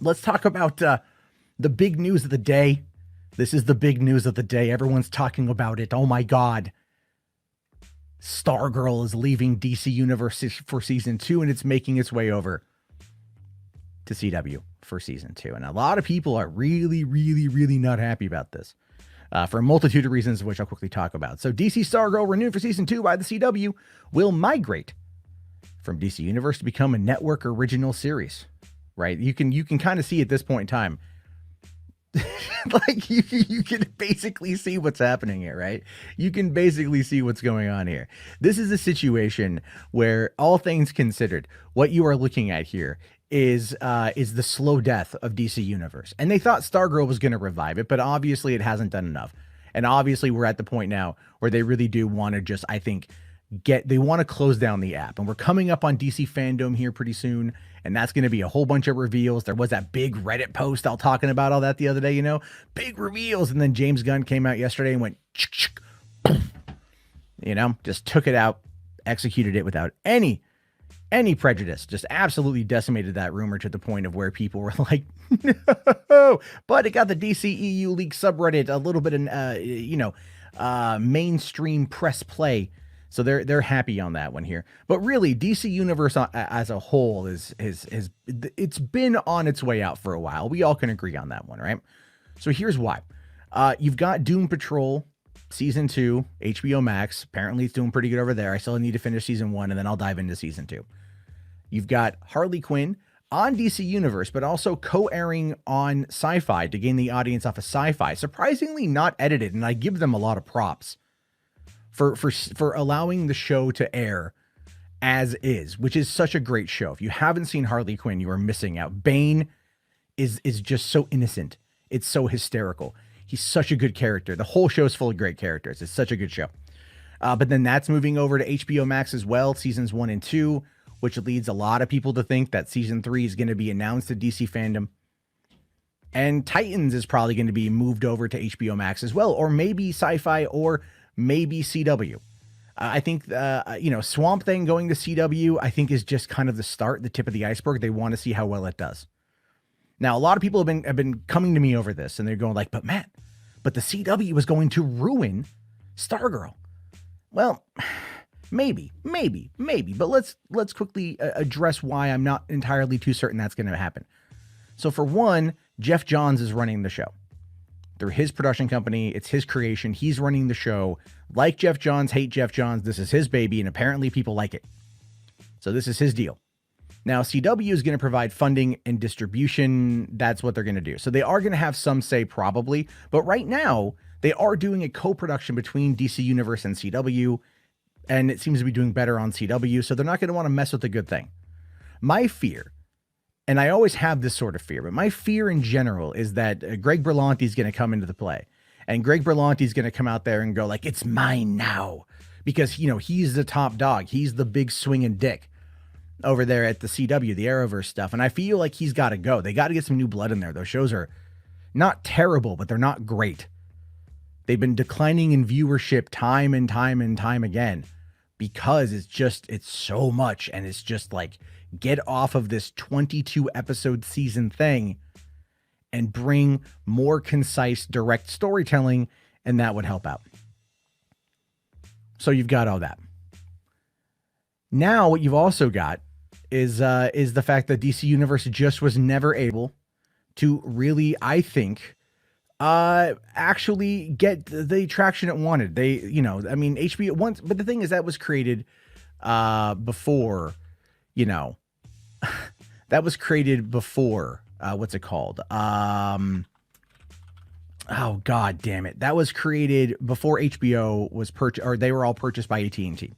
Let's talk about the big news of the day. This is the big news of the day. Everyone's talking about it. Oh my God. Stargirl is leaving DC Universe for season 2, and it's making its way over to CW for season 2. And a lot of people are really, really, really not happy about this for a multitude of reasons, which I'll quickly talk about. So DC Stargirl, renewed for season 2 by the CW, will migrate from DC Universe to become a network original series, right? You can kind of see at this point in time, like you can basically see what's happening here, right? You can basically see what's going on here. This is a situation where, all things considered, what you are looking at here is the slow death of DC Universe. And they thought Stargirl was going to revive it, but obviously it hasn't done enough. And obviously we're at the point now where they really do want to just, I think, they want to close down the app. And we're coming up on DC Fandom here pretty soon, and that's going to be a whole bunch of reveals. There was that big Reddit post all talking about all that the other day, big reveals. And then James Gunn came out yesterday and went, just took it out, executed it without any prejudice, just absolutely decimated that rumor to the point of where people were like, no, but it got the DCEU leak subreddit a little bit of, mainstream press play. So they're happy on that one here. But really, DC Universe as a whole it's been on its way out for a while. We all can agree on that one, right? So here's why. You've got Doom Patrol season 2, HBO Max. Apparently it's doing pretty good over there. I still need to finish season 1, and then I'll dive into season 2. You've got Harley Quinn on DC Universe, but also co-airing on Sci-Fi to gain the audience off of Sci-Fi. Surprisingly not edited, and I give them a lot of props for allowing the show to air as is, which is such a great show. If you haven't seen Harley Quinn, you are missing out. Bane is just so innocent. It's so hysterical. He's such a good character. The whole show is full of great characters. It's such a good show. But then that's moving over to HBO Max as well, seasons 1 and 2, which leads a lot of people to think that season 3 is going to be announced to DC Fandom. And Titans is probably going to be moved over to HBO Max as well, or maybe Sci-Fi, or maybe CW. I think, Swamp Thing going to CW, I think is just kind of the start, the tip of the iceberg. They want to see how well it does. Now, a lot of people have been coming to me over this, and they're going like, but Matt, but the CW is going to ruin Stargirl. Well, maybe, but let's quickly address why I'm not entirely too certain that's going to happen. So for one, Geoff Johns is running the show. Through his production company, it's his creation. He's running the show. Like Geoff Johns, hate Geoff Johns. This is his baby, and apparently people like it. So this is his deal. Now, CW is going to provide funding and distribution. That's what they're going to do. So they are going to have some say probably, but right now they are doing a co-production between DC Universe and CW, and it seems to be doing better on CW, so they're not going to want to mess with the good thing. My fear, and I always have this sort of fear, but my fear in general is that Greg Berlanti is going to come into the play, and Greg Berlanti is going to come out there and go like, it's mine now, because, he's the top dog. He's the big swinging dick over there at the CW, the Arrowverse stuff. And I feel like he's got to go. They got to get some new blood in there. Those shows are not terrible, but they're not great. They've been declining in viewership time and time and time again because it's so much. And it's just like, get off of this 22 episode season thing and bring more concise, direct storytelling. And that would help out. So you've got all that. Now, what you've also got is the fact that DC Universe just was never able to really, I think, actually get the traction it wanted. They, HBO once, but the thing is that was created before, that was created before, what's it called? Oh, God damn it. That was created before HBO was purchased, or they were all purchased by AT&T.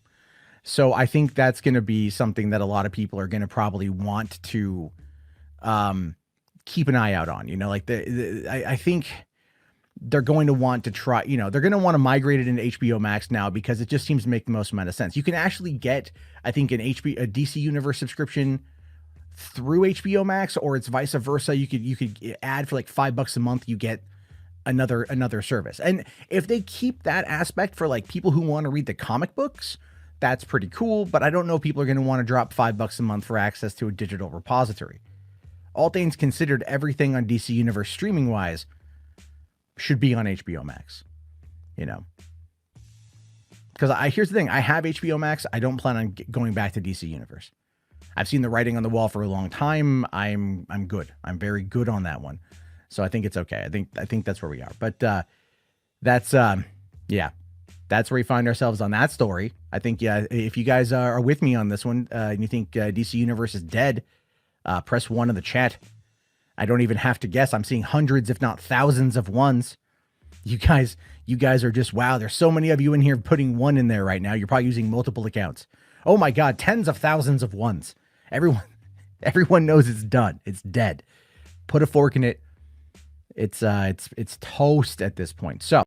So I think that's going to be something that a lot of people are going to probably want to keep an eye out on. I think they're going to want to try, they're going to want to migrate it into HBO Max now because it just seems to make the most amount of sense. You can actually get, I think, a DC Universe subscription through HBO Max, or it's vice versa. You could add for like $5 a month. You get another service. And if they keep that aspect for like people who want to read the comic books, that's pretty cool, but I don't know if people are going to want to drop $5 a month for access to a digital repository. all things considered, everything on DC Universe streaming wise should be on HBO Max, you know. Because here's the thing, I have HBO Max. I don't plan on going back to DC Universe. I've seen the writing on the wall for a long time. I'm good. I'm very good on that one. So I think it's okay. I think that's where we are. But that's yeah. That's where we find ourselves on that story. I think, yeah, if you guys are with me on this one and you think DC Universe is dead, press 1 in the chat. I don't even have to guess. I'm seeing hundreds, if not thousands of ones. You guys are just, wow, there's so many of you in here putting 1 in there right now. You're probably using multiple accounts. Oh my God, tens of thousands of ones. Everyone knows it's done. It's dead. Put a fork in it. It's toast at this point. So